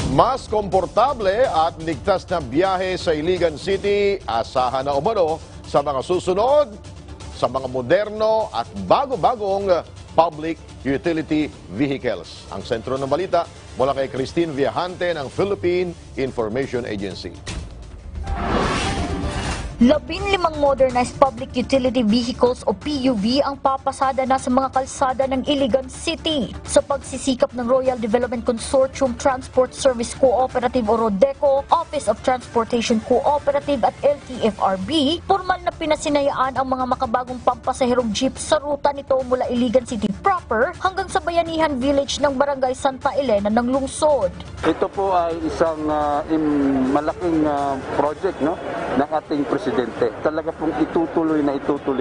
Mas komportable at ligtas na biyahe sa Iligan City, asahan na umano sa mga susunod, sa mga moderno at bago-bagong public utility vehicles. Ang sentro ng balita mula kay Christine Viajante ng Philippine Information Agency. 15 modernized public utility vehicles o PUV ang papasada na sa mga kalsada ng Iligan City. Sa pagsisikap ng Royal Development Consortium Transport Service Cooperative o RODECO, Office of Transportation Cooperative at LTFRB, formal na pinasinayaan ang mga makabagong pampasaherong jeep sa ruta nito mula Iligan City proper hanggang sa Bayanihan Village ng Barangay Santa Elena ng lungsod. Ito po ay isang malaking project, no, ng ating presidente. Talaga pong itutuloy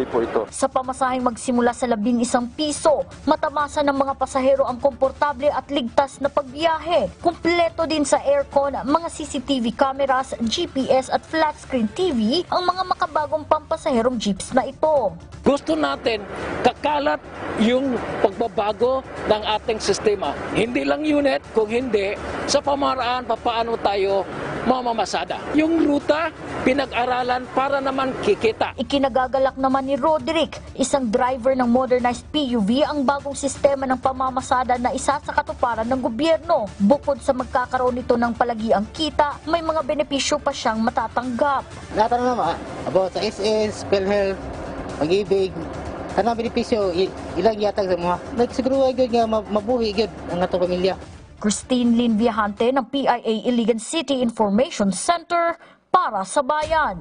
po ito. Sa pamasaheng magsimula sa 11 piso, matamasa ng mga pasahero ang komportable at ligtas na pagbiyahe. Kumpleto din sa aircon, mga CCTV cameras, GPS at flat screen TV ang mga makabagong pampasaherong jeeps na ito. Gusto natin kakalat yung pagbabago ng ating sistema. Hindi lang unit, kung hindi, sa pamaraan paano tayo mamamasada. Yung ruta, pinag-aralan para naman kikita. Ikinagagalak naman ni Roderick, isang driver ng modernized PUV, ang bagong sistema ng pamamasada na isa sa katuparan ng gobyerno. Bukod sa magkakaroon nito ng palagiang kita, may mga benepisyo pa siyang matatanggap. Lahat naman, about sa SS, PhilHealth, Pag-ibig, kanang benepisyo, ilang yatag sa mga. Siguro ay nga mabuhi agad ang atong pamilya. Christine Lynn Viajante ng PIA Iligan City Information Center para sa Bayan.